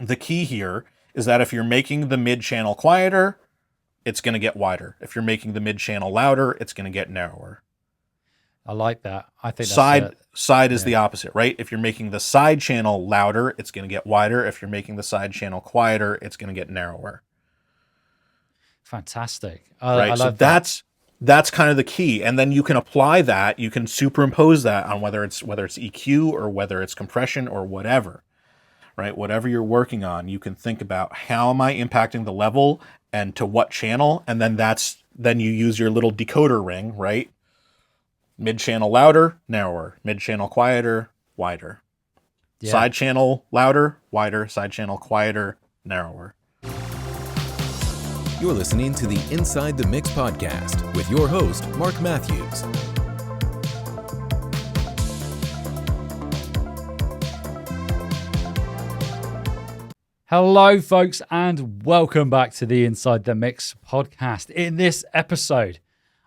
The key here is that if you're making the mid channel quieter, it's going to get wider. If you're making the mid channel louder, it's going to get narrower. I like that. I think Side is the opposite, right? If you're making the side channel louder, it's going to get wider. If you're making the side channel quieter, it's going to get narrower. fantastic. Right? I So love that. that's kind of the key. And then you can apply that, you can superimpose that on whether it's EQ or whether it's compression or whatever. Right? Whatever you're working on, you can think about how am I impacting the level and to what channel, and then you use your little decoder ring, right? Mid channel louder, narrower. Mid channel quieter, wider. Yeah. Side channel louder, wider. Side channel quieter, narrower. You're listening to the Inside the Mix podcast with your host, Mark Matthews. Hello, folks, and welcome back to the Inside the Mix podcast. In this episode,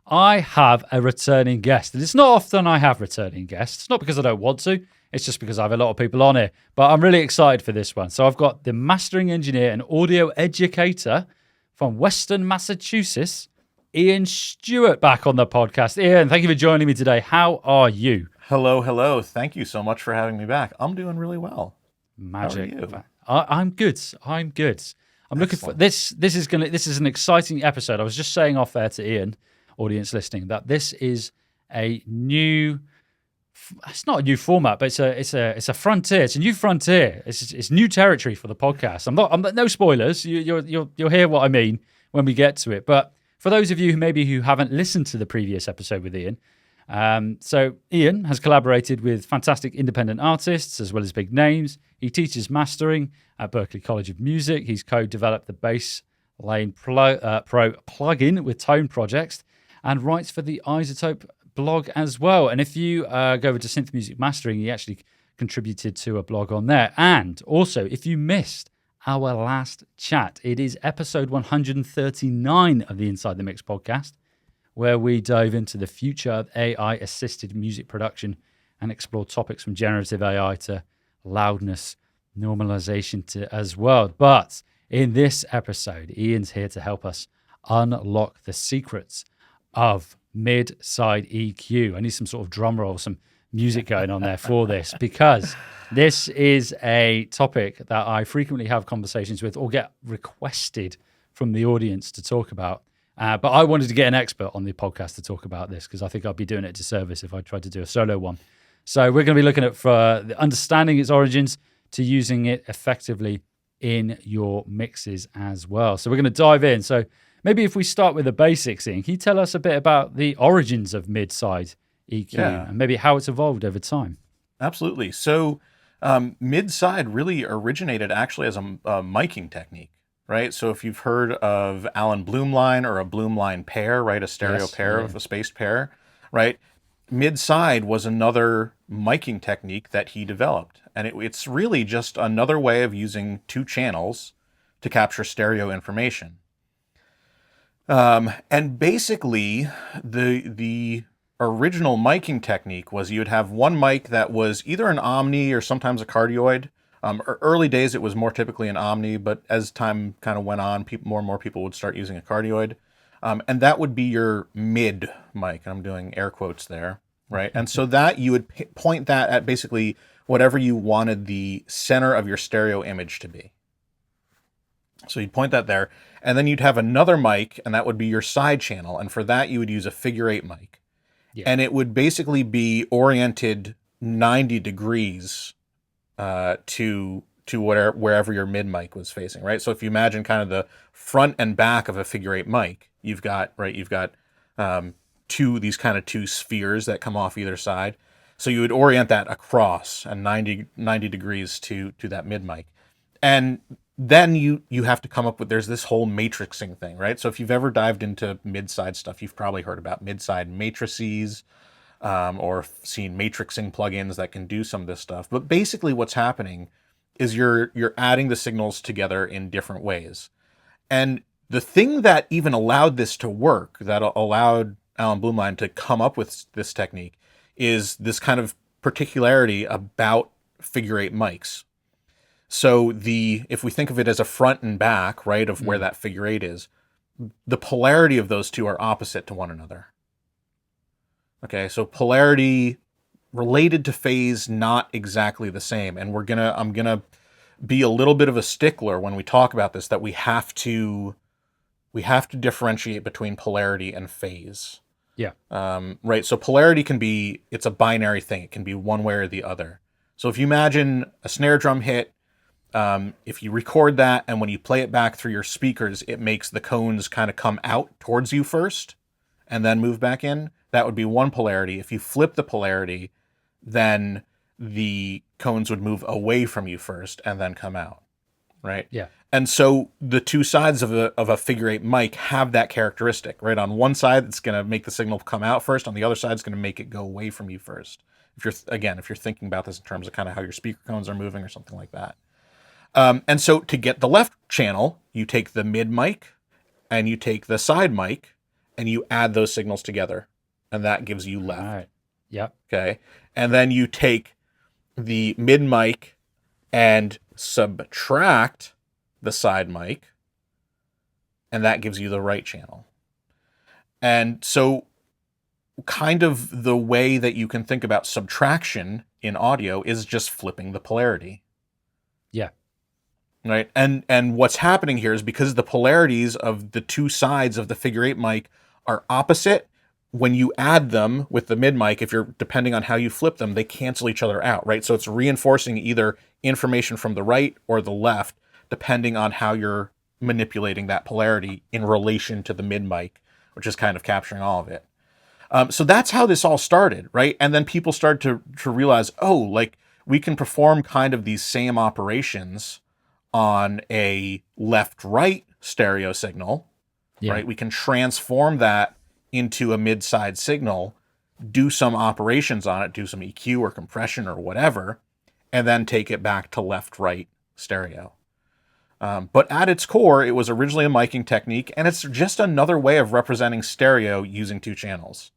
I have a returning guest. And it's not often I have returning guests. It's not because I don't want to. It's just because I have a lot of people on here. But I'm really excited for this one. So I've got the mastering engineer and audio educator from Western Massachusetts, Ian Stewart, back on the podcast. Ian, thank you for joining me today. How are you? Hello. Thank you so much for having me back. I'm doing really well. Magic. How are you? I'm good. I'm looking for this. This is an exciting episode. I was just saying off air to Ian, audience listening, that this is a new. It's not a new format, but it's a frontier. It's a new frontier. It's new territory for the podcast. I'm no spoilers. You'll hear what I mean when we get to it. But for those of you who haven't listened to the previous episode with Ian, so Ian has collaborated with fantastic independent artists as well as big names. He teaches mastering at Berklee College of Music. He's co-developed the Bass Lane Pro plugin with Tone Projects and writes for the Isotope blog as well. And if you go over to Synth Music Mastering, he actually contributed to a blog on there. And also, if you missed our last chat, it is episode 139 of the Inside the Mix podcast, where we dive into the future of AI-assisted music production and explore topics from generative AI to loudness normalization as well. But in this episode, Ian's here to help us unlock the secrets of mid-side EQ. I need some sort of drum roll, some music going on there for this, because this is a topic that I frequently have conversations with or get requested from the audience to talk about. But I wanted to get an expert on the podcast to talk about this because I think I'd be doing it a disservice if I tried to do a solo one. So we're going to be looking at for understanding its origins to using it effectively in your mixes as well. So we're going to dive in. So maybe if we start with the basics, Ian, can you tell us a bit about the origins of mid-side EQ and maybe how it's evolved over time? Absolutely. So mid-side really originated actually as a miking technique. Right, so if you've heard of Alan Bloomline or a Bloomline pair, right, a stereo pair of a spaced pair, right, mid-side was another miking technique that he developed, and it's really just another way of using two channels to capture stereo information. And basically, the original miking technique was you would have one mic that was either an omni or sometimes a cardioid. Early days, it was more typically an omni, but as time kind of went on, more and more people would start using a cardioid. And that would be your mid mic. I'm doing air quotes there, right? And so that you would point that at basically whatever you wanted the center of your stereo image to be. So you'd point that there, and then you'd have another mic, and that would be your side channel. And for that, you would use a figure 8 mic. Yeah. And it would basically be oriented 90 degrees to wherever your mid mic was facing, right? So if you imagine kind of the front and back of a figure 8 mic, you've got two spheres that come off either side. So you would orient that across and 90 degrees to that mid mic. And then you have to come up with, there's this whole matrixing thing, right? So if you've ever dived into mid-side stuff, you've probably heard about mid-side matrices, or seen matrixing plugins that can do some of this stuff. But basically what's happening is you're adding the signals together in different ways. And the thing that even allowed this to work, that allowed Alan Bloomline to come up with this technique, is this kind of particularity about figure 8 mics. So if we think of it as a front and back, right, of where that figure eight is, the polarity of those two are opposite to one another. Okay, so polarity related to phase, not exactly the same. And I'm gonna be a little bit of a stickler when we talk about this, that we have to differentiate between polarity and phase. Yeah. Right. So polarity it's a binary thing. It can be one way or the other. So if you imagine a snare drum hit, if you record that and when you play it back through your speakers, it makes the cones kind of come out towards you first and then move back in. That would be one polarity. If you flip the polarity, then the cones would move away from you first and then come out. Right? Yeah. And so the two sides of a figure eight mic have that characteristic, right? On one side, it's going to make the signal come out first. On the other side, it's going to make it go away from you first. If you're thinking about this in terms of kind of how your speaker cones are moving or something like that. And so to get the left channel, you take the mid mic and you take the side mic and you add those signals together. And that gives you left. All right. Yep. Okay. And then you take the mid mic and subtract the side mic, and that gives you the right channel. And so kind of the way that you can think about subtraction in audio is just flipping the polarity. Yeah. Right? And what's happening here is because the polarities of the two sides of the figure eight mic are opposite, when you add them with the mid mic, depending on how you flip them, they cancel each other out, right? So it's reinforcing either information from the right or the left, depending on how you're manipulating that polarity in relation to the mid mic, which is kind of capturing all of it. So that's how this all started, right? And then people started to realize, like we can perform kind of these same operations on a left-right stereo signal, right? We can transform that into a mid-side signal, do some operations on it, do some EQ or compression or whatever, and then take it back to left-right stereo. But at its core, it was originally a miking technique, and it's just another way of representing stereo using two channels.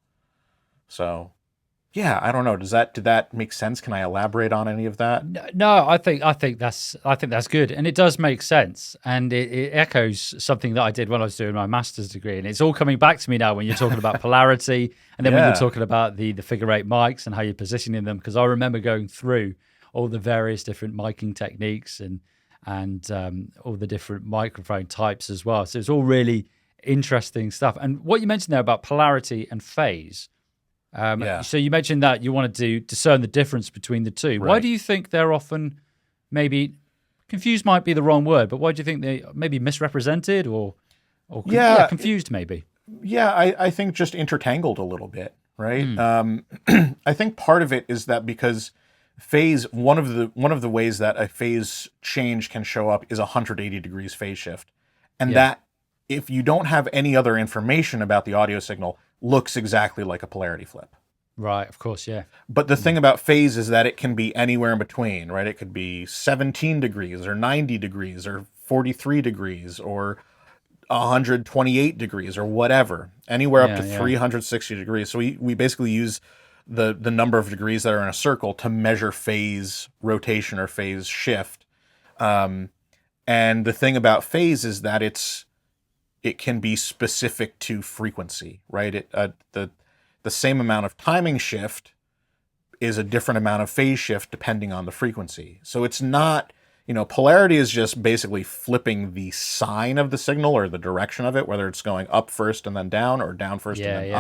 So, yeah, I don't know. Did that make sense? Can I elaborate on any of that? No, I think that's good, and it does make sense, and it echoes something that I did when I was doing my master's degree, and it's all coming back to me now when you're talking about polarity, and then when you're talking about the figure eight mics and how you're positioning them, because I remember going through all the various different miking techniques and all the different microphone types as well. So it's all really interesting stuff. And what you mentioned there about polarity and phase. So you mentioned that you wanted to discern the difference between the two. Right. Why do you think they're often maybe confused might be the wrong word, but why do you think they maybe misrepresented or confused maybe? Yeah, I think just intertangled a little bit, right? I think part of it is that because phase, one of the ways that a phase change can show up is 180 degrees phase shift. And that if you don't have any other information about the audio signal, looks exactly like a polarity flip. Right, of course, yeah. But the thing about phase is that it can be anywhere in between, right? It could be 17 degrees or 90 degrees or 43 degrees or 128 degrees or whatever, anywhere up to 360 degrees. So we basically use the number of degrees that are in a circle to measure phase rotation or phase shift. And the thing about phase is that it can be specific to frequency, right? The same amount of timing shift is a different amount of phase shift depending on the frequency. So it's not, polarity is just basically flipping the sign of the signal or the direction of it, whether it's going up first and then down or down first and then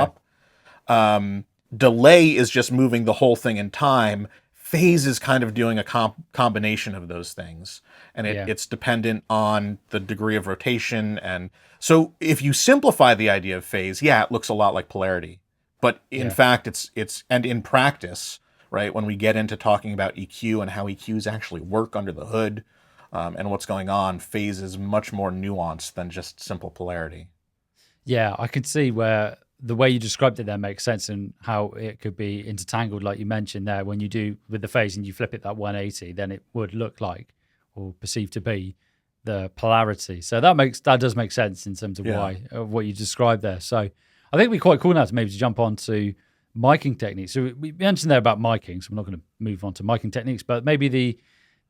up. Delay is just moving the whole thing in time. Phase is kind of doing a combination of those things. And it's dependent on the degree of rotation. And so if you simplify the idea of phase, it looks a lot like polarity. But in fact, it's and in practice, right, when we get into talking about EQ and how EQs actually work under the hood and what's going on, phase is much more nuanced than just simple polarity. Yeah, I can see where the way you described it there makes sense and how it could be intertangled, like you mentioned there. When you do with the phase and you flip it that 180, then it would look like or perceived to be the polarity. So that does make sense in terms of why what you described there. So I think it'd be quite cool now to maybe jump on to miking techniques. So we mentioned there about miking, so we're not going to move on to miking techniques, but maybe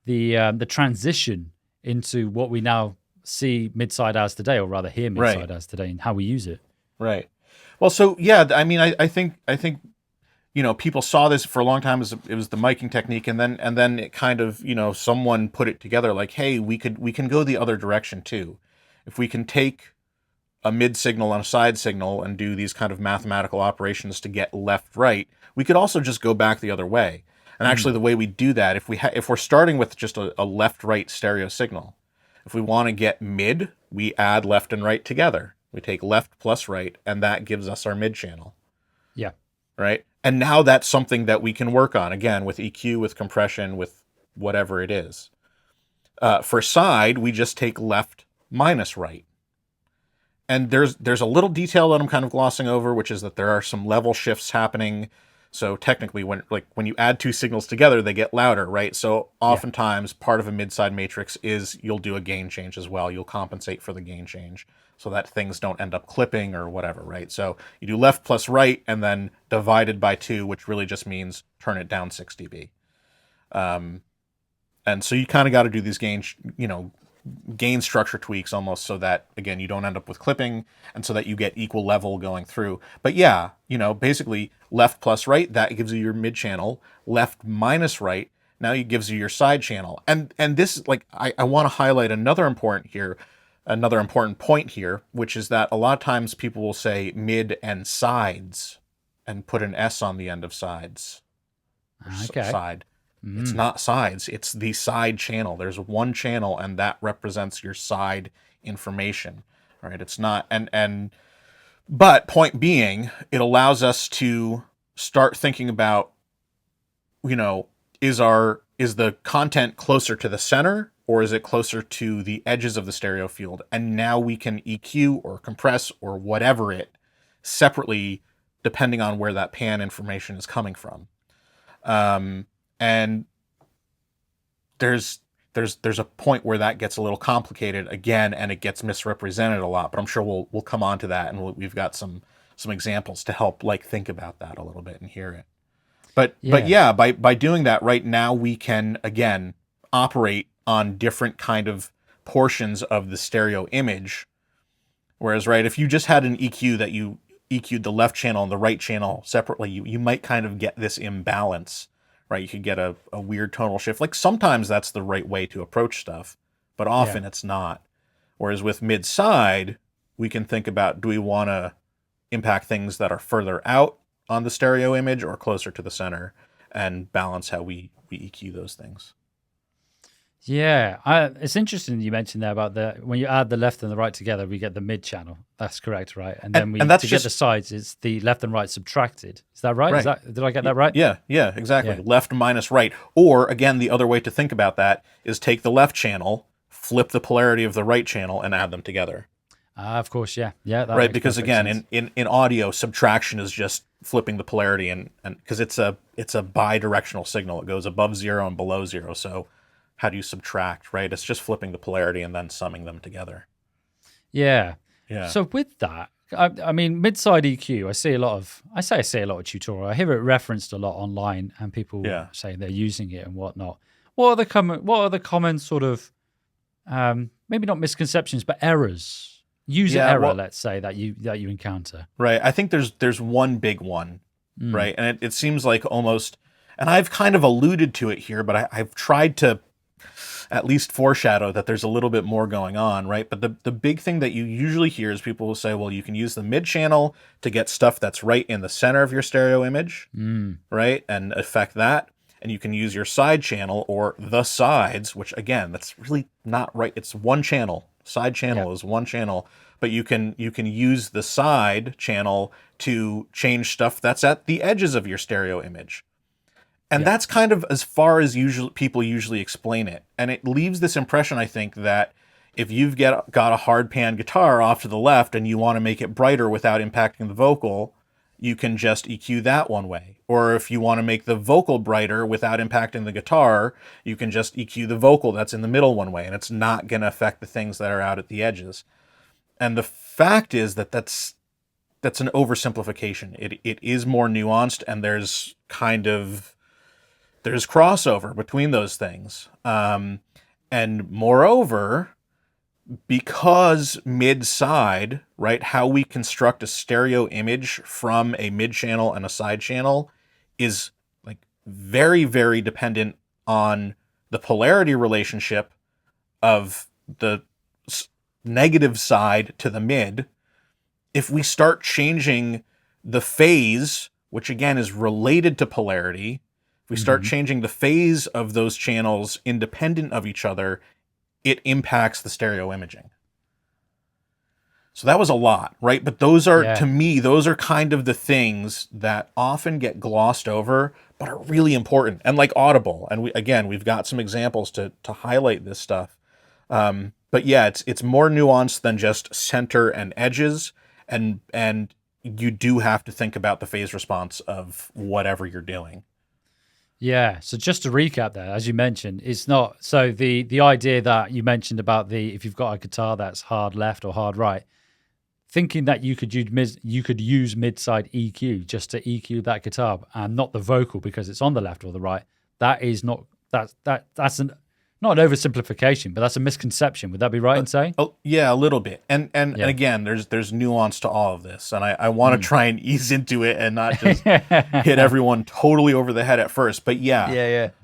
the transition into what we now see mid-side as today, or rather hear mid-side as today, and how we use it. Right. Well, so yeah, I mean, I think people saw this for a long time as it was the miking technique, and then it kind of, someone put it together like, hey, we can go the other direction too. If we can take a mid signal and a side signal and do these kind of mathematical operations to get left right, we could also just go back the other way. And actually, the way we do that, if we're starting with just a left right stereo signal, if we want to get mid, we add left and right together. We take left plus right, and that gives us our mid channel. Yeah. Right. And now that's something that we can work on, again, with EQ, with compression, with whatever it is. For side, we just take left minus right. And there's a little detail that I'm kind of glossing over, which is that there are some level shifts happening. So technically, when you add two signals together, they get louder, right? So oftentimes, part of a mid-side matrix is you'll do a gain change as well. You'll compensate for the gain change so that things don't end up clipping or whatever, right? So you do left plus right and then divided by 2, which really just means turn it down 6 dB. And so you kind of got to do these gain structure tweaks almost so that, again, you don't end up with clipping and so that you get equal level going through. But yeah, basically left plus right, that gives you your mid channel. Left minus right, now it gives you your side channel. And this, I want to highlight another important point here, which is that a lot of times people will say mid and sides and put an S on the end of sides. Okay. Side. It's not sides, it's the side channel. There's one channel and that represents your side information. All right. It's not, but point being, it allows us to start thinking about, is the content closer to the center or is it closer to the edges of the stereo field? And now we can EQ or compress or whatever it separately, depending on where that pan information is coming from. And there's a point where that gets a little complicated again, and it gets misrepresented a lot. But I'm sure we'll come on to that, and we've got some examples to help think about that a little bit and hear it. But yeah, by doing that right now, we can again operate on different kind of portions of the stereo image. Whereas, right, if you just had an EQ that you EQ'd the left channel and the right channel separately, you might kind of get this imbalance. Right, you could get a weird tonal shift. Sometimes that's the right way to approach stuff, but often it's not. Whereas with mid-side, we can think about, do we want to impact things that are further out on the stereo image or closer to the center, and balance how we EQ those things. Yeah, it's interesting you mentioned there about when you add the left and the right together, we get the mid channel. That's correct, right? And then get the sides, it's the left and right subtracted. Is that right? Right. Did I get that right? Yeah, exactly. Yeah. Left minus right. Or again, the other way to think about that is take the left channel, flip the polarity of the right channel, and add them together. Of course, yeah. That right, because again, sense. in audio, subtraction is just flipping the polarity, and because it's a bi-directional signal, it goes above 0 and below 0. So how do you subtract, right? It's just flipping the polarity and then summing them together. Yeah. Yeah. So with that, I mean, mid-side EQ, I see a lot of tutorial. I hear it referenced a lot online, and people say they're using it and whatnot. What are the common sort of, maybe not misconceptions, but errors, error, let's say, that you encounter? Right. I think there's one big one, right? And it seems like almost, and I've kind of alluded to it here, but I've tried to at least foreshadow that there's a little bit more going on, right? But the big thing that you usually hear is people will say, well, you can use the mid channel to get stuff that's right in the center of your stereo image, right? And affect that. And you can use your side channel or the sides, which again, that's really not right. It's one channel. Side channel is one channel, but you can use the side channel to change stuff that's at the edges of your stereo image. And that's kind of as far as people usually explain it. And it leaves this impression, I think, that if you've got a hard pan guitar off to the left and you want to make it brighter without impacting the vocal, you can just EQ that one way. Or if you want to make the vocal brighter without impacting the guitar, you can just EQ the vocal that's in the middle one way, and it's not going to affect the things that are out at the edges. And the fact is that that's an oversimplification. It is more nuanced, and there's there's crossover between those things. And moreover, because mid-side, right, how we construct a stereo image from a mid-channel and a side channel is like very, very dependent on the polarity relationship of the negative side to the mid. If we start changing the phase, which again is related to polarity, if we start changing the phase of those channels independent of each other, it impacts the stereo imaging. So that was a lot, right? But those are, to me, those are kind of the things that often get glossed over, but are really important. And like Audible, and we've got some examples to highlight this stuff. But yeah, it's more nuanced than just center and edges, and you do have to think about the phase response of whatever you're doing. Yeah. So just to recap there, as you mentioned, it's not so the idea that you mentioned about if you've got a guitar that's hard left or hard right, thinking that you could use mid-side EQ just to EQ that guitar and not the vocal because it's on the left or the right, that's not an oversimplification, but that's a misconception. Would that be right in saying? Oh, yeah, a little bit. And again, there's nuance to all of this, and I want to try and ease into it and not just hit everyone totally over the head at first. But yeah.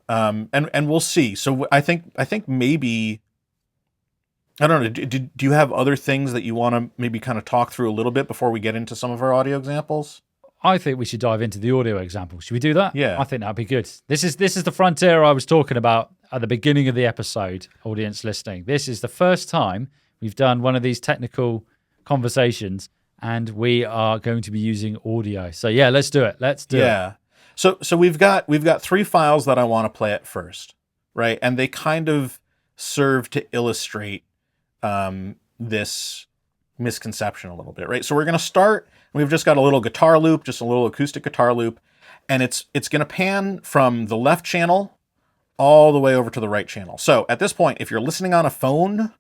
And we'll see. So I think maybe, I don't know. Do you have other things that you want to maybe kind of talk through a little bit before we get into some of our audio examples? I think we should dive into the audio example. Should we do that? Yeah. I think that'd be good. This is the frontier I was talking about at the beginning of the episode, audience listening. This is the first time we've done one of these technical conversations, and we are going to be using audio. So yeah, let's do it. Let's do it. Yeah. So we've got 3 files that I want to play at first, right? And they kind of serve to illustrate this misconception a little bit, right? So we're going to start. We've just got a little guitar loop, just a little acoustic guitar loop, and it's going to pan from the left channel all the way over to the right channel. So at this point, if you're listening on a phone,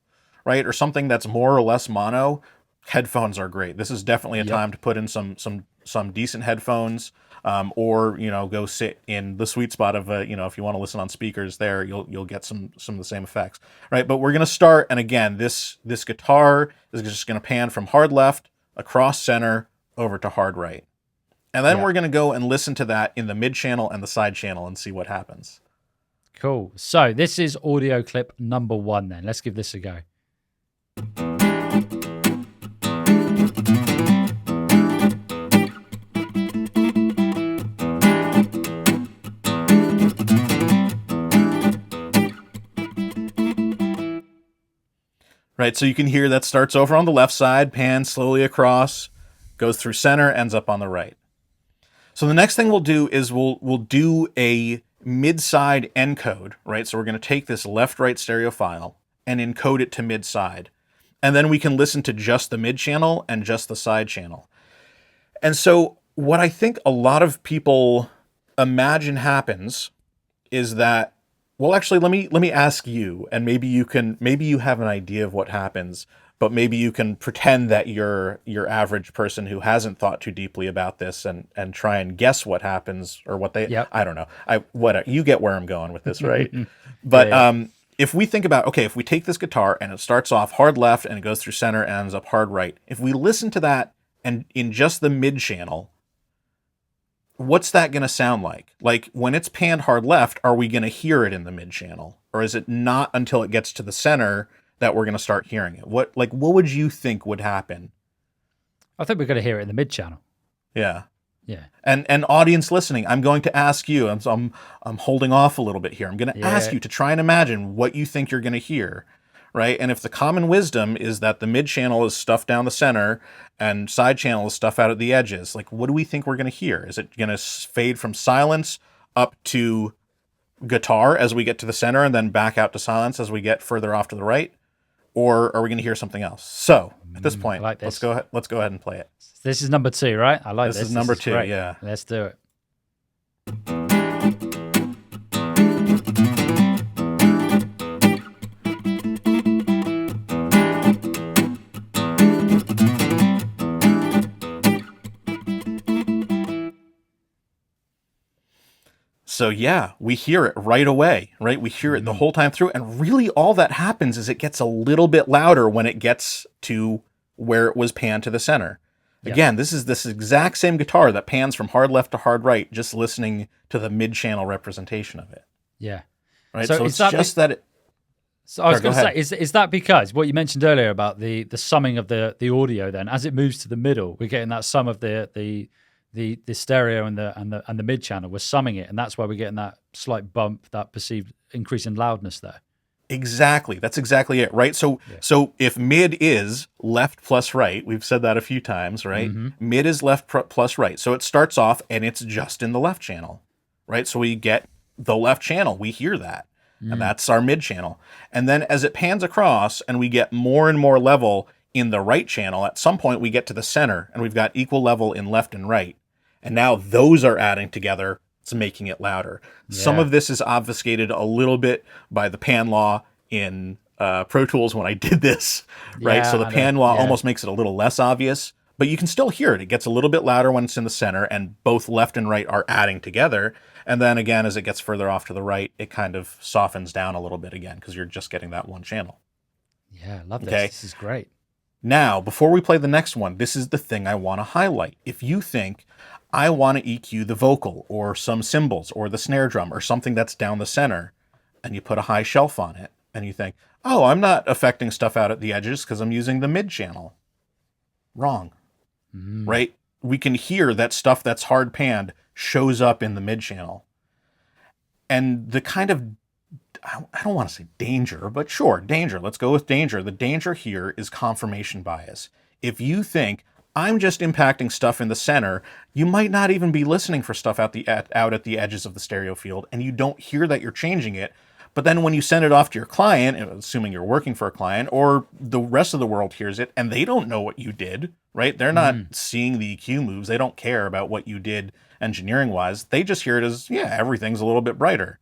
right, or something that's more or less mono, headphones are great. This is definitely a time to put in some decent headphones, or go sit in the sweet spot of if you want to listen on speakers there, you'll get some of the same effects, right? But we're going to start, and again, this guitar is just going to pan from hard left across center over to hard right. And then we're going to go and listen to that in the mid channel and the side channel and see what happens. Cool. So this is audio clip number 1 then. Let's give this a go. Right, so you can hear that starts over on the left side, pans slowly across, goes through center, ends up on the right. So the next thing we'll do is we'll do a mid-side encode, right? So we're going to take this left-right stereo file and encode it to mid-side. And then we can listen to just the mid-channel and just the side channel. And so what I think a lot of people imagine happens is that, well, actually, let me ask you, and maybe you have an idea of what happens, but maybe you can pretend that you're your average person who hasn't thought too deeply about this and try and guess what happens or what they. I don't know. You get where I'm going with this, right? But if we think about, okay, if we take this guitar and it starts off hard left and it goes through center and ends up hard right, if we listen to that and in just the mid channel, what's that going to sound like? Like when it's panned hard left, are we going to hear it in the mid channel, or is it not until it gets to the center that we're going to start hearing it? What would you think would happen? I think we're going to hear it in the mid channel. Yeah. Yeah. And audience listening, I'm going to ask you, I'm holding off a little bit here. I'm going to ask you to try and imagine what you think you're going to hear, right? And if the common wisdom is that the mid channel is stuff down the center and side channel is stuff out at the edges, like what do we think we're going to hear? Is it going to fade from silence up to guitar as we get to the center and then back out to silence as we get further off to the right? Or are we going to hear something else? So at this point, let's go ahead and play it. This is number 2, right? I like this. This is number 2, yeah. Let's do it. So yeah, we hear it right away, right? We hear it the whole time through. And really all that happens is it gets a little bit louder when it gets to where it was panned to the center. Yeah. Again, this is this exact same guitar that pans from hard left to hard right, just listening to the mid-channel representation of it. Yeah. Right. So So, is it's that just that it, So I was Sorry, go going to say, is that because what you mentioned earlier about the summing of the audio? Then, as it moves to the middle, we're getting that sum of the stereo and the mid channel. We're summing it, and that's why we're getting that slight bump, that perceived increase in loudness there. exactly. That's exactly it, right? So so if mid is left plus right, we've said that a few times, right? Mid is left plus right. So it starts off and it's just in the left channel, right? So we get the left channel. We hear that. And that's our mid channel. And then as it pans across and we get more and more level in the right channel, at some point we get to the center and we've got equal level in left and right. And now those are adding together. It's making it louder. Some Yeah. of this is obfuscated a little bit by the pan law in Pro Tools when I did this, right? Yeah, So the I know. pan law Yeah. almost makes it a little less obvious, but you can still hear it. It gets a little bit louder when it's in the center and both left and right are adding together. And then again, as it gets further off to the right, it kind of softens down a little bit again because you're just getting that one channel. Yeah, I love this. Okay. This is great. Now, before we play the next one, this is the thing I want to highlight. If you think I want to EQ the vocal or some cymbals or the snare drum or something that's down the center, and you put a high shelf on it, and you think, oh, I'm not affecting stuff out at the edges because I'm using the mid channel. Wrong. Right? We can hear that stuff that's hard panned shows up in the mid channel. And the kind of, I don't want to say danger, but sure, danger. Let's go with danger. The danger here is confirmation bias. If you think I'm just impacting stuff in the center, you might not even be listening for stuff out at the edges of the stereo field, and you don't hear that you're changing it. But then when you send it off to your client, assuming you're working for a client, or the rest of the world hears it, and they don't know what you did, right? They're not seeing the EQ moves. They don't care about what you did engineering-wise. They just hear it as, yeah, everything's a little bit brighter.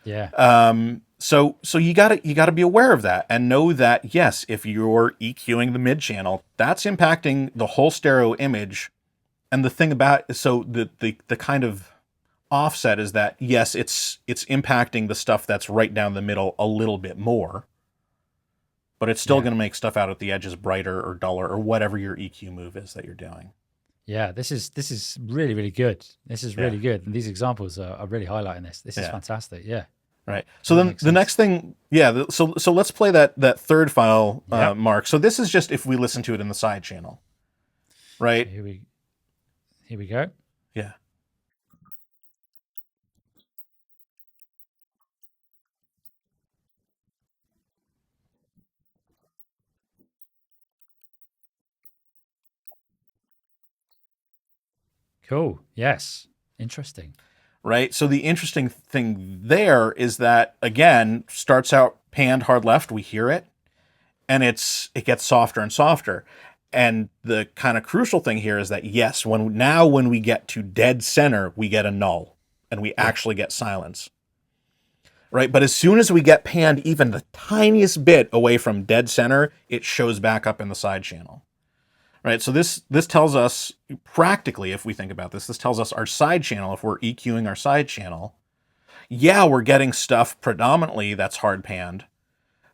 Yeah. So you gotta be aware of that and know that, yes, if you're EQing the mid channel, that's impacting the whole stereo image. And the thing about, so the kind of offset is that, yes, it's impacting the stuff that's right down the middle a little bit more, but it's still going to make stuff out at the edges brighter or duller or whatever your EQ move is that you're doing. Yeah, this is really, really good. This is really good. And these examples are really highlighting this. This is fantastic. Yeah. Right. So then the next thing, so let's play that third file, Mark. So this is just if we listen to it in the side channel, right? Here we go. Yeah. Cool. Yes. Interesting. Right. So the interesting thing there is that, again, starts out panned hard left. We hear it, and it gets softer and softer. And the kind of crucial thing here is that, yes, when we get to dead center, we get a null, and we actually get silence. Right. But as soon as we get panned even the tiniest bit away from dead center, it shows back up in the side channel. Right, so this tells us, practically, if we think about this tells us our side channel, if we're EQing our side channel, yeah, we're getting stuff predominantly that's hard panned,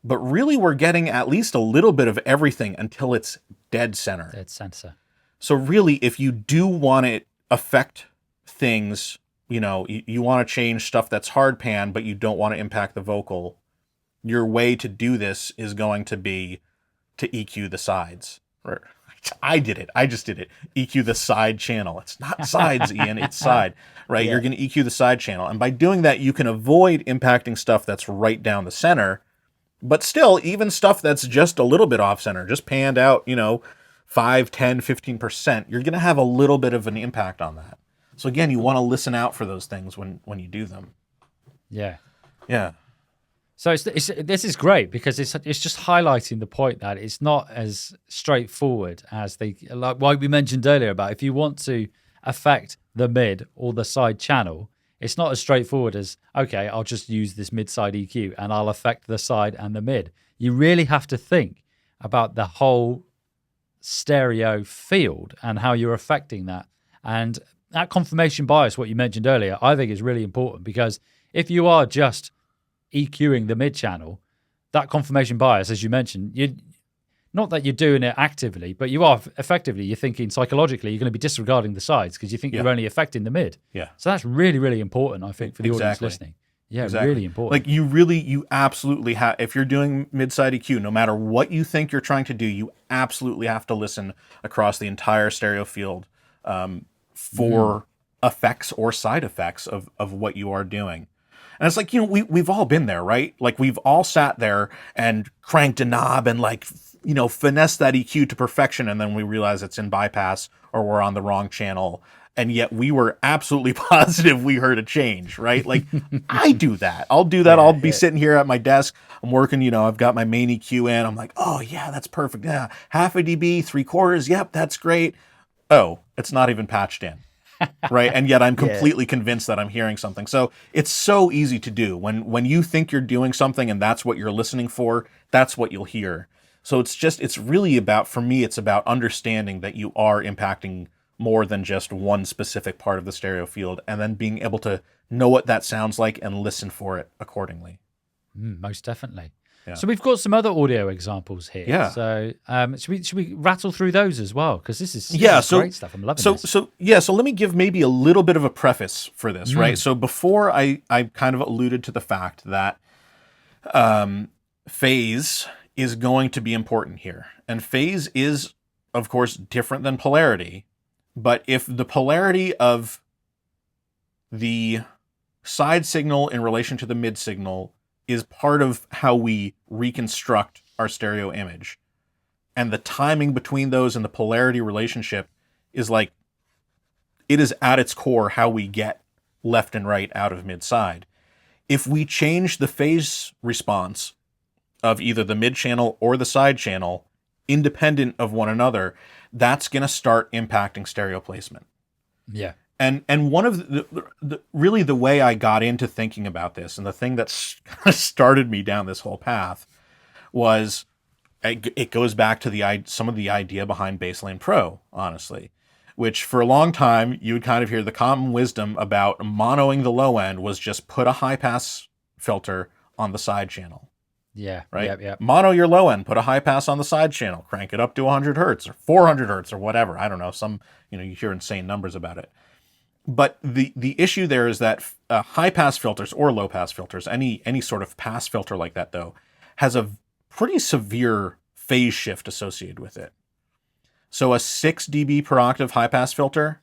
but really we're getting at least a little bit of everything until it's dead center. Dead center. So really, if you do want to affect things, you want to change stuff that's hard panned, but you don't want to impact the vocal, your way to do this is going to be to EQ the sides. I did it. I just did it. EQ the side channel. It's not sides, Ian. It's side, right? Yeah. You're going to EQ the side channel. And by doing that, you can avoid impacting stuff that's right down the center. But still, even stuff that's just a little bit off center, just panned out, 5, 10, 15%, you're going to have a little bit of an impact on that. So again, you want to listen out for those things when you do them. Yeah. Yeah. So this is great because it's just highlighting the point that it's not as straightforward as like what we mentioned earlier about if you want to affect the mid or the side channel, it's not as straightforward as, okay, I'll just use this mid-side EQ and I'll affect the side and the mid. You really have to think about the whole stereo field and how you're affecting that. And that confirmation bias, what you mentioned earlier, I think is really important, because if you are just EQing the mid channel, that confirmation bias, as you mentioned, not that you're doing it actively, but you are effectively, you're thinking psychologically, you're going to be disregarding the sides because you think you're only affecting the mid. Yeah. So that's really, really important, I think, for the audience listening. Yeah, really important. Like you absolutely have, if you're doing mid-side EQ, no matter what you think you're trying to do, you absolutely have to listen across the entire stereo field for effects or side effects of what you are doing. And it's like, we've all been there, right? Like we've all sat there and cranked a knob and like, finesse that EQ to perfection. And then we realize it's in bypass or we're on the wrong channel. And yet we were absolutely positive we heard a change, right? Like I do that. I'll do that. I'll be sitting here at my desk. I'm working, I've got my main EQ in. I'm like, oh yeah, that's perfect. Yeah. Half a dB, 3/4. Yep. That's great. Oh, it's not even patched in. Right. And yet I'm completely convinced that I'm hearing something. So it's so easy to do when you think you're doing something and that's what you're listening for, that's what you'll hear. So it's really about, for me, it's about understanding that you are impacting more than just one specific part of the stereo field, and then being able to know what that sounds like and listen for it accordingly. Most definitely. Yeah. So we've got some other audio examples here. Yeah. So should we rattle through those as well? Because this is great stuff. I'm loving this. So let me give maybe a little bit of a preface for this, right? So before I kind of alluded to the fact that phase is going to be important here. And phase is, of course, different than polarity. But if the polarity of the side signal in relation to the mid signal is part of how we reconstruct our stereo image, and the timing between those and the polarity relationship is like, it is at its core how we get left and right out of mid side. If we change the phase response of either the mid channel or the side channel independent of one another, that's going to start impacting stereo placement. Yeah. And one of the really the way I got into thinking about this, and the thing that started me down this whole path, was it goes back to some of the idea behind Baselane Pro, honestly, which for a long time you would kind of hear the common wisdom about monoing the low end was just put a high pass filter on the side channel. Yeah. Right. Yep. Mono your low end, put a high pass on the side channel, crank it up to 100 hertz or 400 hertz or whatever. I don't know. You hear insane numbers about it. But the issue there is that high pass filters or low pass filters, any sort of pass filter like that, though, has a pretty severe phase shift associated with it. So a 6 dB per octave high pass filter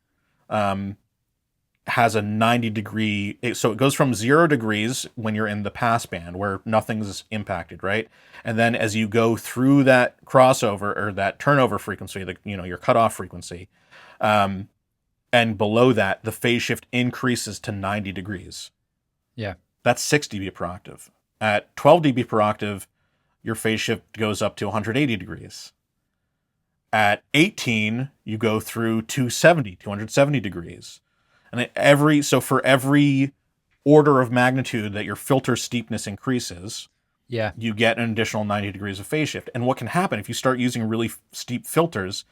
has a 90 degree, so it goes from 0 degrees when you're in the pass band where nothing's impacted, right? And then as you go through that crossover or that turnover frequency, your cutoff frequency, and below that, the phase shift increases to 90 degrees. Yeah. That's 6 dB per octave. At 12 dB per octave, your phase shift goes up to 180 degrees. At 18, you go through 270 degrees. And for every order of magnitude that your filter steepness increases, you get an additional 90 degrees of phase shift. And what can happen if you start using really steep filters,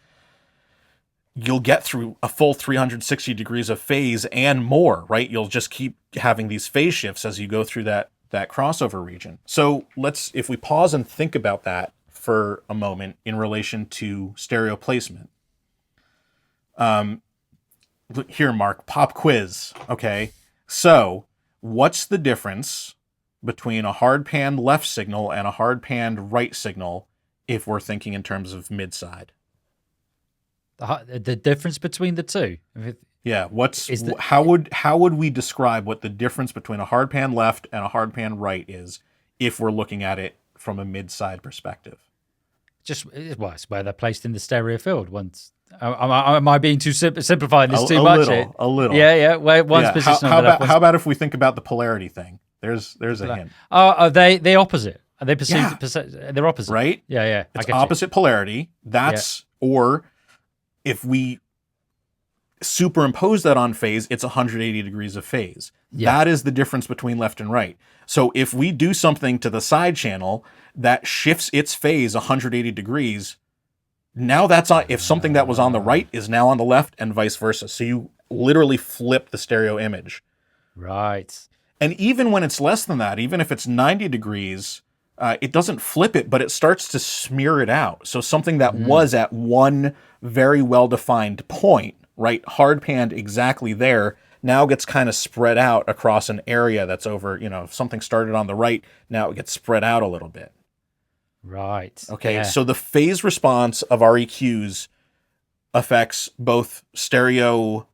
you'll get through a full 360 degrees of phase and more, right? You'll just keep having these phase shifts as you go through that crossover region. So if we pause and think about that for a moment in relation to stereo placement. Here, Mark, pop quiz. Okay. So what's the difference between a hard pan left signal and a hard pan right signal if we're thinking in terms of mid side? The difference between the two? Yeah. How would we describe what the difference between a hard pan left and a hard pan right is if we're looking at it from a mid side perspective? It's where they're placed in the stereo field. Am I being too simplifying this too much? A little. Yeah. Where one's position. How about if we think about the polarity thing? There's a hint. Are they opposite? Are they perceived? They're opposite, right? Yeah. It's opposite polarity. Or if we superimpose that on phase, it's 180 degrees of phase. Yeah. That is the difference between left and right. So if we do something to the side channel that shifts its phase 180 degrees, now that's on, if something that was on the right is now on the left and vice versa. So you literally flip the stereo image. Right. And even when it's less than that, even if it's 90 degrees, it doesn't flip it, but it starts to smear it out. So something that was at one very well-defined point, right, hard panned exactly there, now gets kind of spread out across an area that's over, if something started on the right, now it gets spread out a little bit. Right. Okay, Yeah. so the phase response of our EQs affects both stereo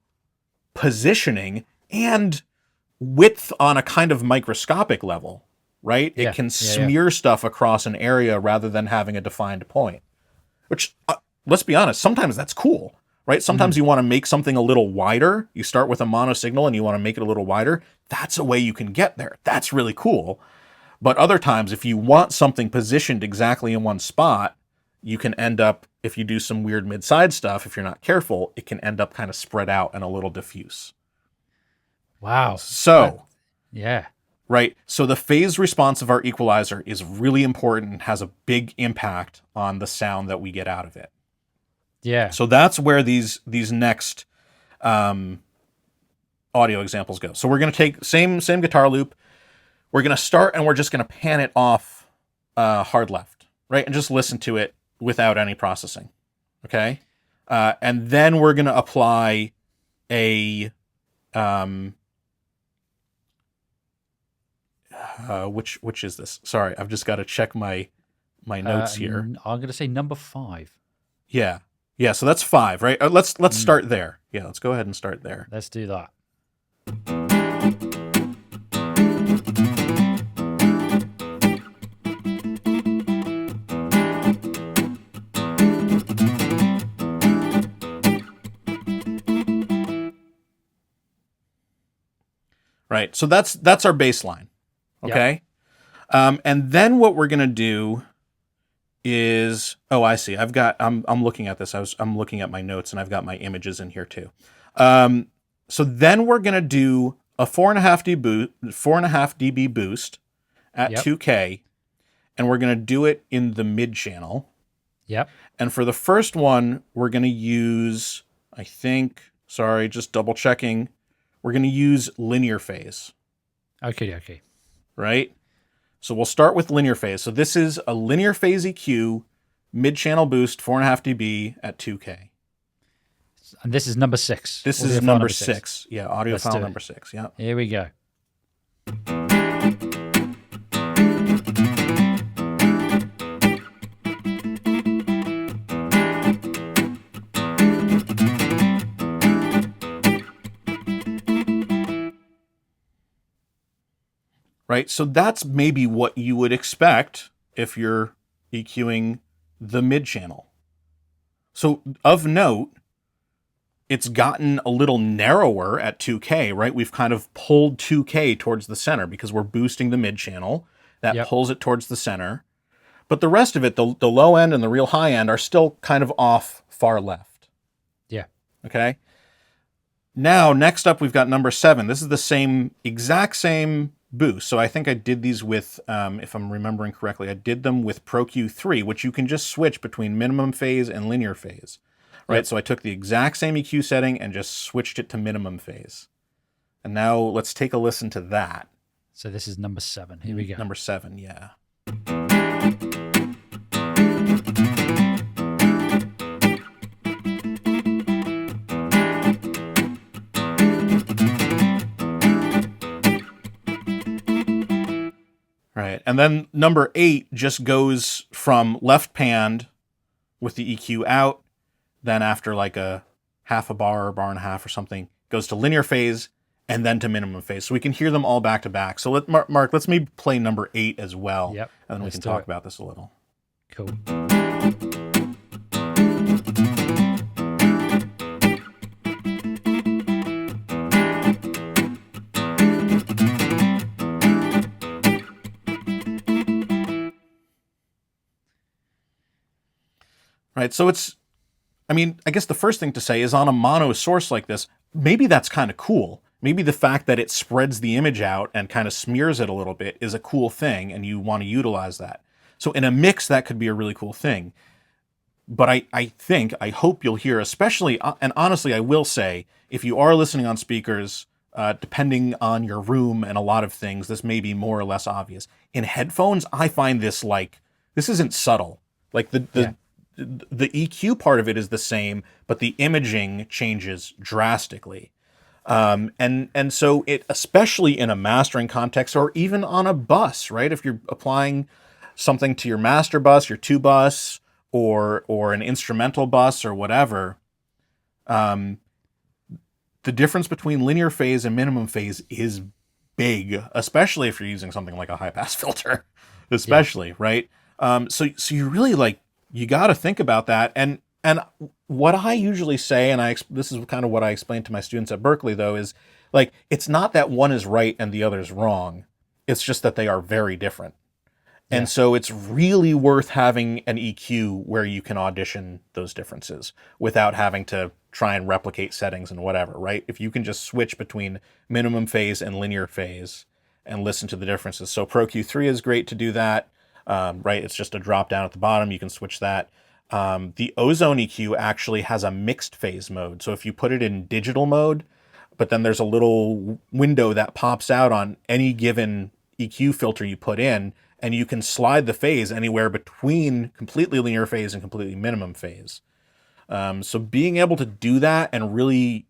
positioning and width on a kind of microscopic level, right? Yeah, It can yeah. smear stuff across an area rather than having a defined point. Which, let's be honest, sometimes that's cool, right? Sometimes you want to make something a little wider. You start with a mono signal and you want to make it a little wider. That's a way you can get there. That's really cool. But other times, if you want something positioned exactly in one spot, you can end up, if you do some weird mid-side stuff, if you're not careful, it can end up kind of spread out and a little diffuse. Wow. So, Yeah. right, so the phase response of our equalizer is really important and has a big impact on the sound that we get out of it. Yeah. So that's where these next audio examples go. So we're going to take same guitar loop. We're going to start and we're just going to pan it off hard left, right? And just listen to it without any processing, okay? And then we're going to apply a, which is this? Sorry, I've just got to check my notes here. I'm going to say number 5. Yeah. Yeah, so that's 5, right? Let's start there. Yeah, let's go ahead and start there. Let's do that. Right. So that's our baseline. Okay. And then what we're going to do is, I see. I'm looking at this. I'm looking at my notes and I've got my images in here too. So then we're going to do a 4.5 dB boost at 2K, and we're going to do it in the mid channel. Yep. And for the first one, we're going to use, just double checking. We're going to use linear phase. Okay. Right? So we'll start with linear phase. So this is a linear phase EQ, mid-channel boost, 4.5 dB at 2K. And this is number 6. This is number 6. Yeah, audio file number 6. Yeah. Here we go. Right? So that's maybe what you would expect if you're EQing the mid-channel. So of note, it's gotten a little narrower at 2K, right? We've kind of pulled 2K towards the center because we're boosting the mid-channel. That pulls it towards the center. But the rest of it, the low end and the real high end, are still kind of off far left. Yeah. Okay? Now, next up, we've got number 7. This is the exact same boost. So I think I did these with, if I'm remembering correctly, I did them with Pro Q3, which you can just switch between minimum phase and linear phase, right? Yep. So I took the exact same EQ setting and just switched it to minimum phase. And now let's take a listen to that. So this is number 7. Here we go. Number 7, yeah. Right. And then number 8 just goes from left panned with the EQ out, then after like a half a bar or bar and a half or something, goes to linear phase and then to minimum phase. So we can hear them all back to back. So Mark, let's maybe play number 8 as well. Yep. And then we can talk about this a little. Cool. Right, so I guess the first thing to say is on a mono source like this, maybe that's kind of cool. Maybe the fact that it spreads the image out and kind of smears it a little bit is a cool thing, and you want to utilize that. So in a mix, that could be a really cool thing. but I hope you'll hear, especially, and honestly, I will say, if you are listening on speakers, depending on your room and a lot of things, this may be more or less obvious. In headphones, I find this like, this isn't subtle. Like the EQ part of it is the same, but the imaging changes drastically. And so it, especially in a mastering context or even on a bus, right? If you're applying something to your master bus, your two bus, or an instrumental bus or whatever, the difference between linear phase and minimum phase is big, especially if you're using something like a high pass filter, especially, right? So you really like, you got to think about that. And what I usually say, and this is kind of what I explain to my students at Berkeley, though, is like, it's not that one is right and the other is wrong. It's just that they are very different. And so it's really worth having an EQ where you can audition those differences without having to try and replicate settings and whatever, right? If you can just switch between minimum phase and linear phase and listen to the differences. So Pro Q3 is great to do that, right? It's just a drop down at the bottom. You can switch that. The Ozone EQ actually has a mixed phase mode. So if you put it in digital mode, but then there's a little window that pops out on any given EQ filter you put in, and you can slide the phase anywhere between completely linear phase and completely minimum phase. So being able to do that and really,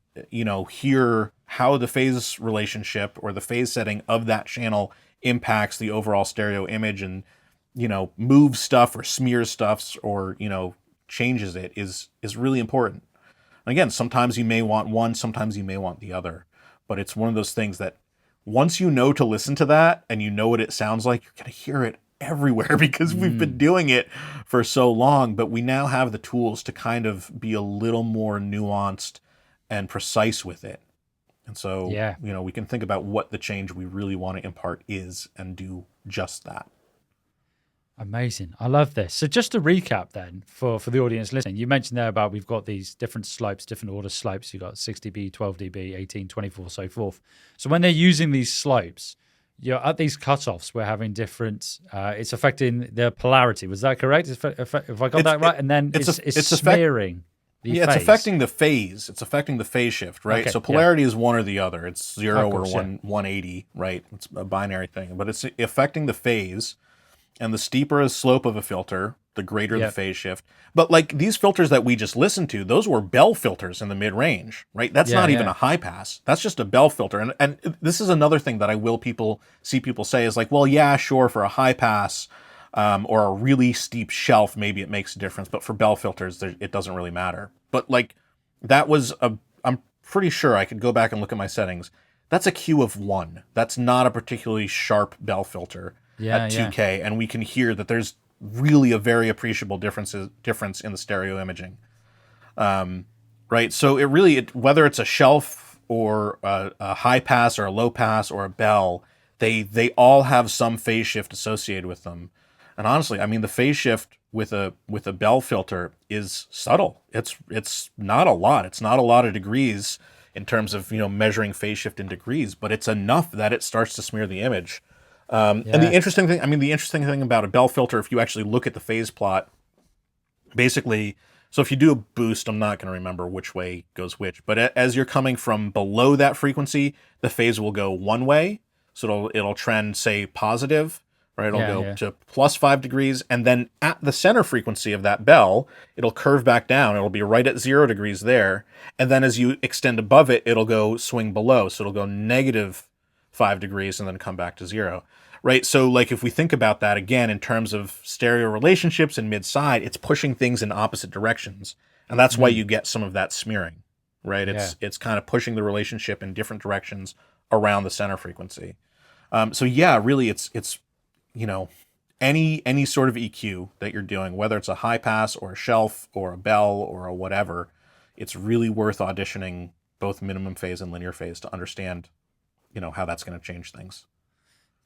hear how the phase relationship or the phase setting of that channel impacts the overall stereo image and, moves stuff or smears stuff or, changes it is really important. And again, sometimes you may want one, sometimes you may want the other, but it's one of those things that once you know to listen to that and you know what it sounds like, you're going to hear it everywhere because we've been doing it for so long, but we now have the tools to kind of be a little more nuanced and precise with it. And so, we can think about what the change we really want to impart is and do just that. Amazing. I love this. So just to recap then for the audience listening, you mentioned there about we've got these different slopes, different order slopes. You've got 6 dB, 12 dB, 18, 24, so forth. So when they're using these slopes, you're at these cutoffs, we're having different, it's affecting their polarity. Was that correct? If I got that right? And then it's smearing the phase. It's affecting the phase. It's affecting the phase shift, right? Okay, so polarity is one or the other. It's 0 or 180, right? It's a binary thing. But it's affecting the phase. And the steeper a slope of a filter, the greater the phase shift. But like these filters that we just listened to, those were Bell filters in the mid-range, right? That's not even a high pass. That's just a Bell filter. And this is another thing that I will see people say is like, well, yeah, sure, for a high pass or a really steep shelf, maybe it makes a difference. But for Bell filters, it doesn't really matter. But like I'm pretty sure I could go back and look at my settings. That's a Q of 1. That's not a particularly sharp Bell filter. At 2K, and we can hear that there's really a very appreciable difference in the stereo imaging, right? So whether it's a shelf or a high pass or a low pass or a Bell, they all have some phase shift associated with them. And honestly, I mean, the phase shift with a Bell filter is subtle. It's not a lot. It's not a lot of degrees in terms of measuring phase shift in degrees, but it's enough that it starts to smear the image. And the interesting thing about a Bell filter, if you actually look at the phase plot, basically, so if you do a boost, I'm not going to remember which way goes which, but as you're coming from below that frequency, the phase will go one way. So it'll trend, say, positive, right? It'll go to plus 5 degrees. And then at the center frequency of that Bell, it'll curve back down. It'll be right at 0 degrees there. And then as you extend above it, it'll go swing below. So it'll go negative 5 degrees and then come back to 0. Right. So like if we think about that again in terms of stereo relationships and mid-side, it's pushing things in opposite directions. And that's why you get some of that smearing. Right. It's kind of pushing the relationship in different directions around the center frequency. So really it's any sort of EQ that you're doing, whether it's a high pass or a shelf or a Bell or a whatever, it's really worth auditioning both minimum phase and linear phase to understand, how that's going to change things.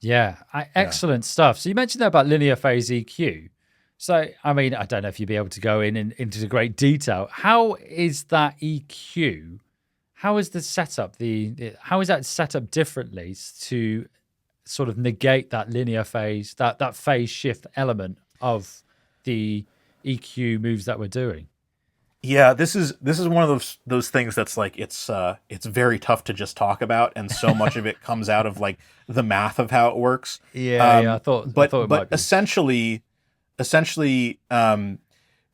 Yeah, excellent stuff. So you mentioned there about linear phase EQ. So, I mean, I don't know if you'd be able to go into great detail. How is that EQ? How is the setup? How is that set up differently to sort of negate that linear phase, that phase shift element of the EQ moves that we're doing. Yeah, this is one of those things that's like it's very tough to just talk about, and so much of it comes out of like the math of how it works. Yeah. I thought it But might be. essentially,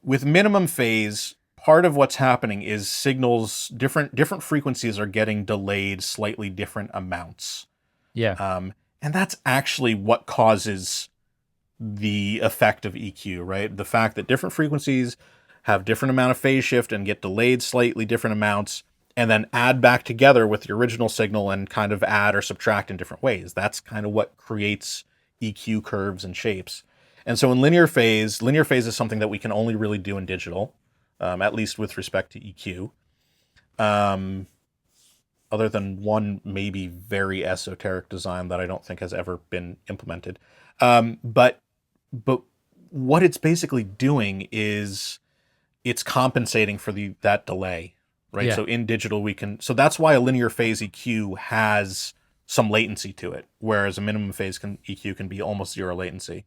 with minimum phase, part of what's happening is signals different frequencies are getting delayed slightly different amounts, Yeah. and that's actually what causes the effect of EQ, right? The fact that different frequencies have different amount of phase shift and get delayed slightly different amounts, and then add back together with the original signal and kind of add or subtract in different ways. That's kind of what creates EQ curves and shapes. And so in linear phase is something that we can only really do in digital, at least with respect to EQ. Other than one maybe very esoteric design that I don't think has ever been implemented. But what it's basically doing is it's compensating for that delay, right? Yeah. So in digital so that's why a linear phase EQ has some latency to it, whereas a minimum phase EQ can be almost zero latency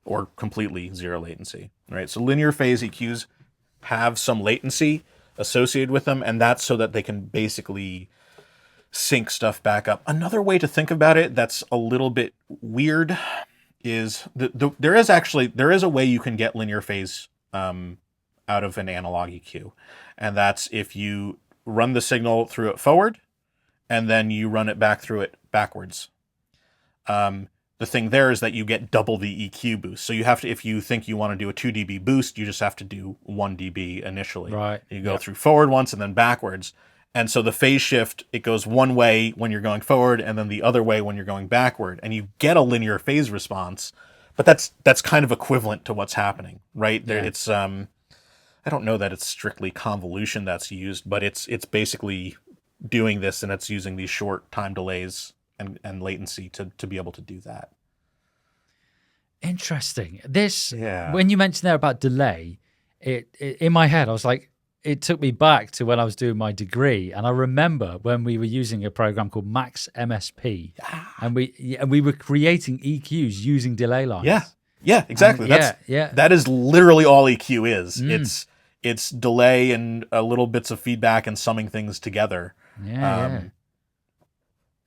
or completely zero latency, right? So linear phase EQs have some latency associated with them, and that's so that they can basically sync stuff back up. Another way to think about it that's a little bit weird is there is a way you can get linear phase out of an analog EQ, and that's if you run the signal through it forward and then you run it back through it backwards. The thing there is that you get double the EQ boost. So you have to, if you think you want to do a 2 dB boost, you just have to do 1 dB initially. Right. You go through forward once and then backwards. And so the phase shift, it goes one way when you're going forward and then the other way when you're going backward. And you get a linear phase response, but that's kind of equivalent to what's happening, right? Yeah. It's I don't know that it's strictly convolution that's used, but it's basically doing this, and it's using these short time delays and latency to be able to do that. Interesting. Yeah. When you mentioned there about delay, it in my head, I was like, it took me back to when I was doing my degree, and I remember when we were using a program called Max MSP, and we were creating EQs using delay lines. Yeah, exactly. That is literally all EQ is. It's delay and little bits of feedback and summing things together.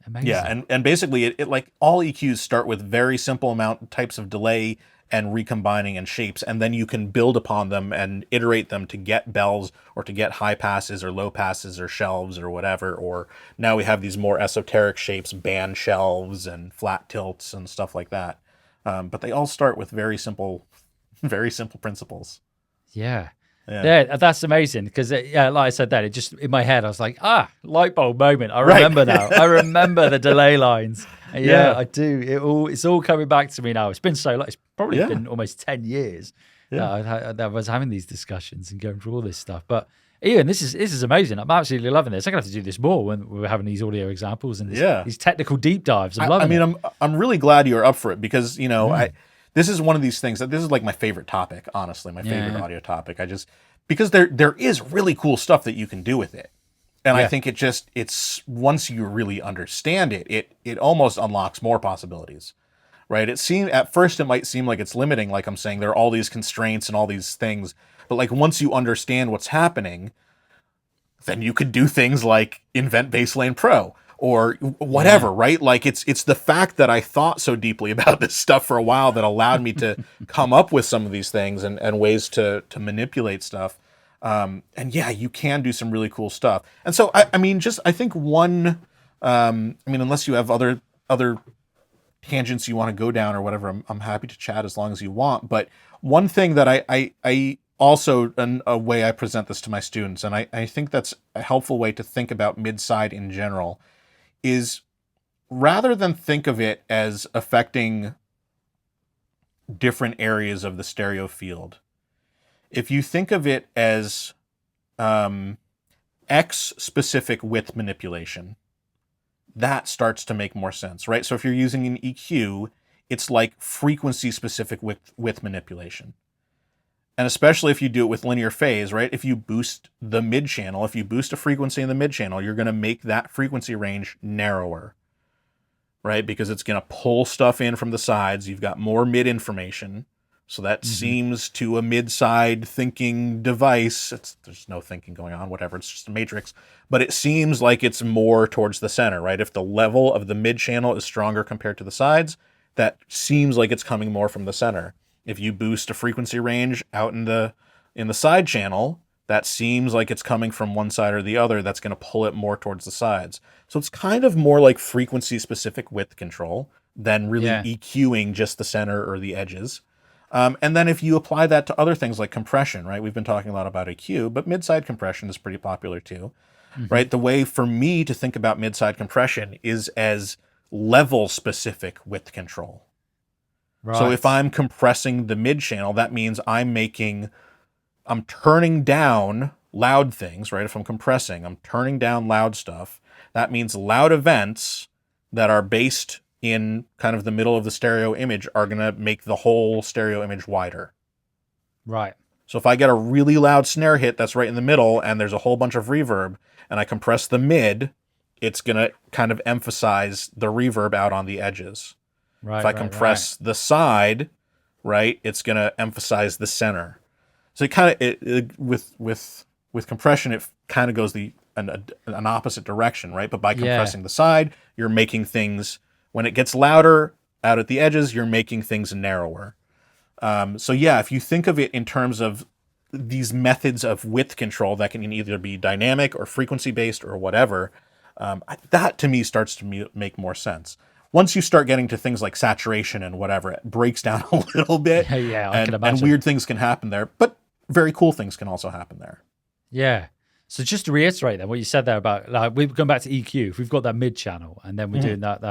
Amazing. Yeah, and basically it like all EQs start with very simple types of delay and recombining and shapes, and then you can build upon them and iterate them to get bells or to get high passes or low passes or shelves or whatever. Or now we have these more esoteric shapes, band shelves and flat tilts and stuff like that. But they all start with very simple principles. Yeah, that's amazing because like I said, that it just in my head I was like, light bulb moment. I remember now. I remember the delay lines. Yeah, I do. It's all coming back to me now. It's been so long. It's probably been almost 10 years that I was having these discussions and going through all this stuff. But Ian, this is amazing. I'm absolutely loving this. I'm gonna have to do this more when we're having these audio examples and these technical deep dives. I'm loving it. I'm really glad you're up for it because this is one of these things that this is like my favorite topic. Honestly, my favorite audio topic. Because there is really cool stuff that you can do with it. And I think it's once you really understand it almost unlocks more possibilities, right? At first it might seem like it's limiting, like I'm saying, there are all these constraints and all these things, but like once you understand what's happening, then you could do things like invent Baselane Pro or whatever, right? Like it's the fact that I thought so deeply about this stuff for a while that allowed me to come up with some of these things and ways to manipulate stuff. And you can do some really cool stuff. And so, I think one, unless you have other tangents you want to go down or whatever, I'm happy to chat as long as you want. But one thing that I also, a way I present this to my students, and I think that's a helpful way to think about mid-side in general, is rather than think of it as affecting different areas of the stereo field, if you think of it as X-specific width manipulation, that starts to make more sense, right? So if you're using an EQ, it's like frequency-specific width manipulation. And especially if you do it with linear phase, right? If you boost the mid-channel, if you boost a frequency in the mid-channel, you're going to make that frequency range narrower, right? Because it's going to pull stuff in from the sides. You've got more mid information. So that seems to a mid-side thinking device. There's no thinking going on, whatever. It's just a matrix. But it seems like it's more towards the center, right? If the level of the mid-channel is stronger compared to the sides, that seems like it's coming more from the center. If you boost a frequency range out in the side channel, that seems like it's coming from one side or the other. That's going to pull it more towards the sides. So it's kind of more like frequency-specific width control than really EQing just the center or the edges. And then if you apply that to other things like compression, right? We've been talking a lot about EQ, but mid-side compression is pretty popular too, right? The way for me to think about mid-side compression is as level-specific width control. Right. So if I'm compressing the mid-channel, that means I'm turning down loud things, right? If I'm compressing, I'm turning down loud stuff. That means loud events that are based in kind of the middle of the stereo image are going to make the whole stereo image wider. Right. So if I get a really loud snare hit that's right in the middle and there's a whole bunch of reverb and I compress the mid, it's going to kind of emphasize the reverb out on the edges. Right. If I compress the side, right, it's going to emphasize the center. So it kind of, with compression, it kind of goes an opposite direction, right? But by compressing the side, you're making things, when it gets louder out at the edges, you're making things narrower. So yeah, if you think of it in terms of these methods of width control that can either be dynamic or frequency-based or whatever, that to me starts to make more sense. Once you start getting to things like saturation and whatever, it breaks down a little bit. I can imagine. And weird things can happen there, but very cool things can also happen there. Yeah. So just to reiterate then what you said there about, like, we've gone back to EQ. If we've got that mid channel and then we're doing that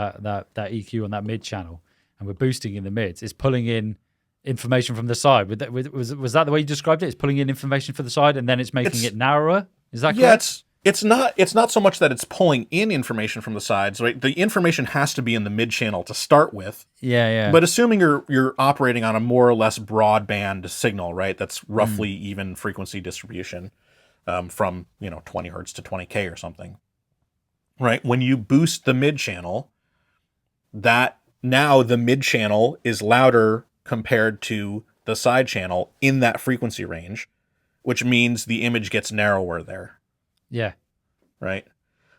EQ on that mid channel and we're boosting in the mids, it's pulling in information from the side. Was that the way you described it? It's pulling in information for the side and then it's making it narrower? Is that correct? Yeah, it's not so much that it's pulling in information from the sides, right? The information has to be in the mid channel to start with. Yeah. But assuming you're operating on a more or less broadband signal, right? That's roughly even frequency distribution. From 20 hertz to 20K or something, right? When you boost the mid channel, that now the mid channel is louder compared to the side channel in that frequency range, which means the image gets narrower there. Yeah. Right.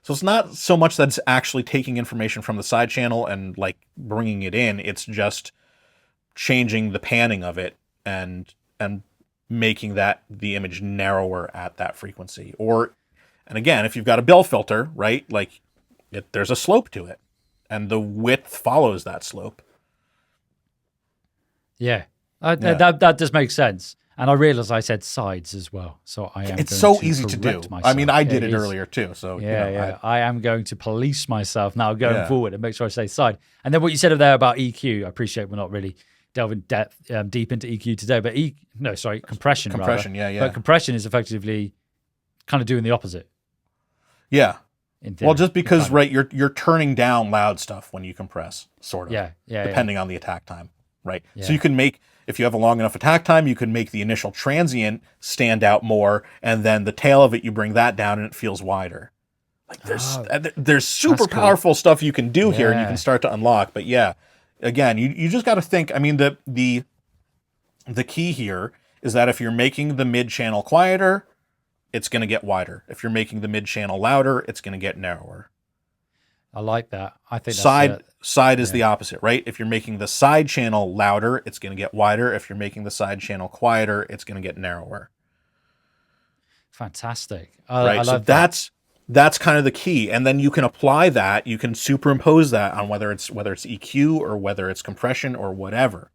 So it's not so much that it's actually taking information from the side channel and like bringing it in. It's just changing the panning of it and making the image narrower at that frequency. And again, if you've got a Bell filter, right, like there's a slope to it and the width follows that slope. Yeah. That does make sense. And I realize I said sides as well. So it's so easy to do. Myself. I mean, I did it earlier too. So I am going to police myself now going forward and make sure I say side. And then what you said there about EQ, I appreciate we're not really delving deep into EQ today, but compression. Compression, rather. yeah. But compression is effectively kind of doing the opposite. Yeah. Well, just because, right, you're turning down loud stuff when you compress, sort of. Yeah. Depending on the attack time, right? Yeah. So you can make, if you have a long enough attack time, you can make the initial transient stand out more, and then the tail of it, you bring that down and it feels wider. Like there's super powerful stuff you can do here, and you can start to unlock. But yeah. Again, you just got to think. I mean, the key here is that if you're making the mid channel quieter, it's going to get wider. If you're making the mid channel louder, it's going to get narrower. I like that. I think side is the opposite, right? If you're making the side channel louder, it's going to get wider. If you're making the side channel quieter, it's going to get narrower. Fantastic. Right. I love That's kind of the key. And then you can apply that, you can superimpose that on whether it's EQ or whether it's compression or whatever,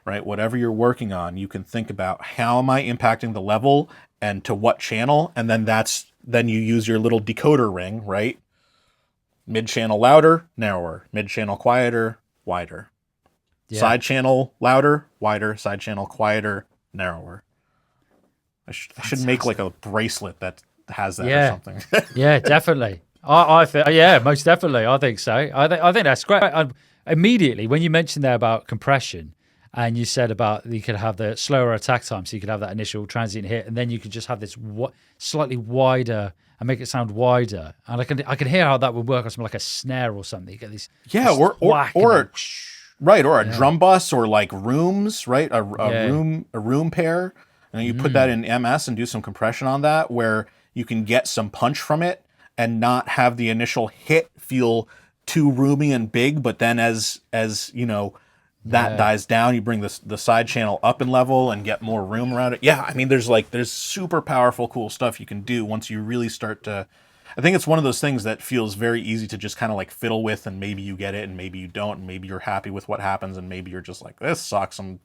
right? Whatever you're working on, you can think about how am I impacting the level and to what channel? And then you use your little decoder ring, right? Mid channel louder, narrower, mid channel quieter, wider. Yeah. Side channel louder, wider, side channel quieter, narrower. I should make like a bracelet that has that or something. Yeah, definitely. I think, most definitely. I think so. I think that's great. Immediately, when you mentioned there about compression, and you said about you could have the slower attack time, so you could have that initial transient hit, and then you could just have this slightly wider and make it sound wider. And I can hear how that would work on something like a snare or something. You get these Right, or a drum bus, or like rooms, right? A Yeah. room pair, and you put that in MS and do some compression on that, where you can get some punch from it and not have the initial hit feel too roomy and big. But then as you know that dies down, you bring the side channel up in level and get more room around it. Yeah, I mean, there's super powerful, cool stuff you can do once you really start to. I think it's one of those things that feels very easy to just kind of like fiddle with, and maybe you get it and maybe you don't, and maybe you're happy with what happens, and maybe you're just like, this sucks, and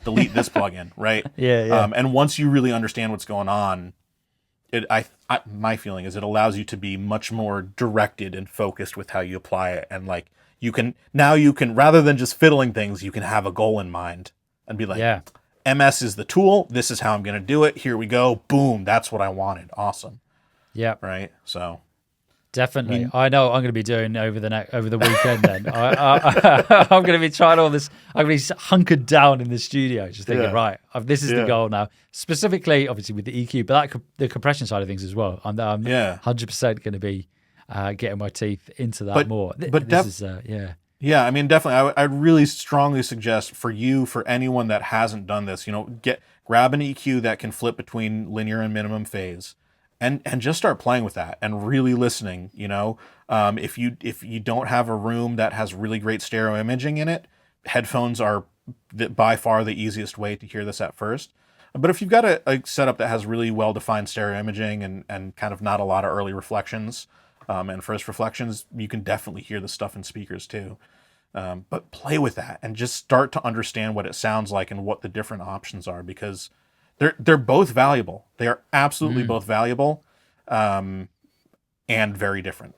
delete this plugin, right? Yeah. And once you really understand what's going on, my feeling is it allows you to be much more directed and focused with how you apply it, and like you can rather than just fiddling things, you can have a goal in mind and be like, MS is the tool. This is how I'm going to do it. Here we go. Boom. That's what I wanted. Awesome. Yeah. Right. So definitely. I know what I'm going to be doing over the weekend. Then I'm going to be trying all this. I'm going to be hunkered down in the studio, just thinking, right, this is the goal now. Specifically, obviously with the EQ, but the compression side of things as well. I'm 100% going to be getting my teeth into that more. Yeah, I mean, definitely. I'd really strongly suggest for anyone that hasn't done this, grab an EQ that can flip between linear and minimum phase, and just start playing with that and really listening. If you don't have a room that has really great stereo imaging in it, headphones are by far the easiest way to hear this at first. But if you've got a setup that has really well defined stereo imaging and kind of not a lot of early reflections, and first reflections, you can definitely hear the stuff in speakers too. But play with that and just start to understand what it sounds like and what the different options are, because they're both valuable. They are absolutely both valuable, and very different.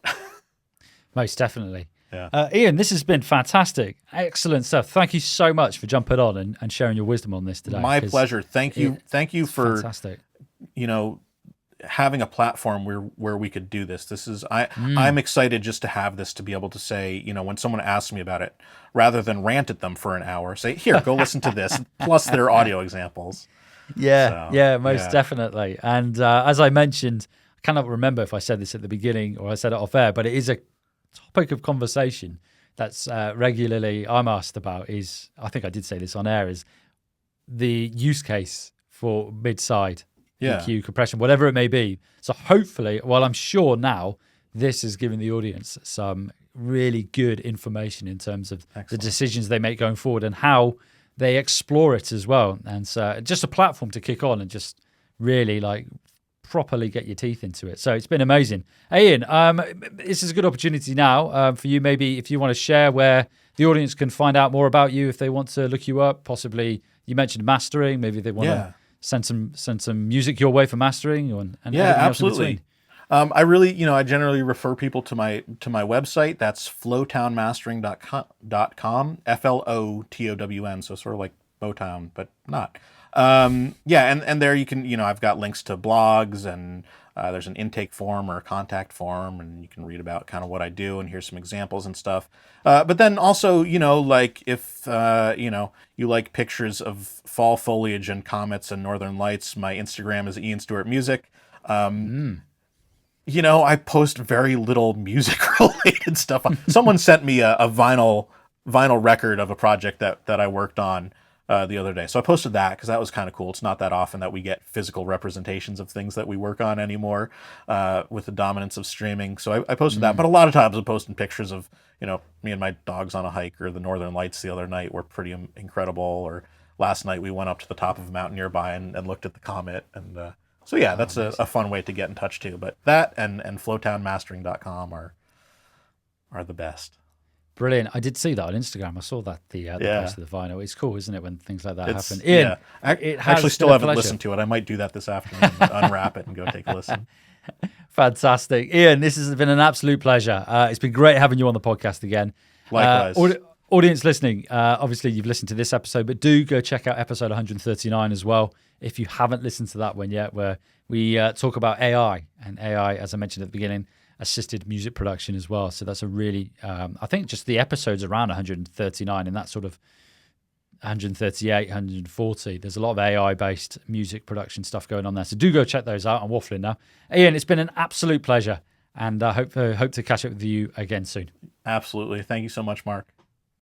Most definitely. Yeah. Ian, this has been fantastic. Excellent stuff. Thank you so much for jumping on and sharing your wisdom on this today. My pleasure. Thank you for fantastic. Having a platform where we could do this. I'm excited just to have this, to be able to say, when someone asks me about it, rather than rant at them for an hour, say, here, go listen to this, plus their audio examples. Most definitely. And as I mentioned, I cannot remember if I said this at the beginning or I said it off air, but it is a topic of conversation that's regularly I'm asked about. I think I did say this on air, is the use case for mid-side EQ compression, whatever it may be. So hopefully, I'm sure now this is giving the audience some really good information in terms of the decisions they make going forward and how they explore it as well. And so just a platform to kick on and just really properly get your teeth into it. So it's been amazing. Hey, Ian, this is a good opportunity now for you, maybe if you want to share where the audience can find out more about you, if they want to look you up, possibly you mentioned mastering, maybe they want to send some music your way for mastering, and absolutely. I really, I generally refer people to my website. That's flowtownmastering.com, FLOTOWN. So sort of like Bowtown, but not. And there you can, I've got links to blogs, and there's an intake form or a contact form, and you can read about kind of what I do and hear some examples and stuff. But then also, if, you like pictures of fall foliage and comets and northern lights, my Instagram is Ian Stewart Music. I post very little music related stuff. Someone sent me a vinyl record of a project that I worked on the other day. So I posted that because that was kind of cool. It's not that often that we get physical representations of things that we work on anymore with the dominance of streaming. So I posted that. But a lot of times I'm posting pictures of, me and my dogs on a hike, or the northern lights the other night were pretty incredible. Or last night we went up to the top of a mountain nearby and looked at the comet. And that's a fun way to get in touch too. But that and flowtownmastering.com are the best. Brilliant. I did see that on Instagram. I saw that the post of the vinyl. It's cool, isn't it, when things like that happen? Ian, I actually still haven't listened to it. I might do that this afternoon, unwrap it and go take a listen. Fantastic. Ian, this has been an absolute pleasure. It's been great having you on the podcast again. Likewise. Audience listening, obviously you've listened to this episode, but do go check out episode 139 as well, if you haven't listened to that one yet, where we talk about AI, and AI, as I mentioned at the beginning, assisted music production as well. So that's a really, I think just the episodes around 139 and that sort of 138, 140, there's a lot of AI-based music production stuff going on there. So do go check those out. I'm waffling now. Ian, it's been an absolute pleasure, and I hope to catch up with you again soon. Absolutely. Thank you so much, Mark.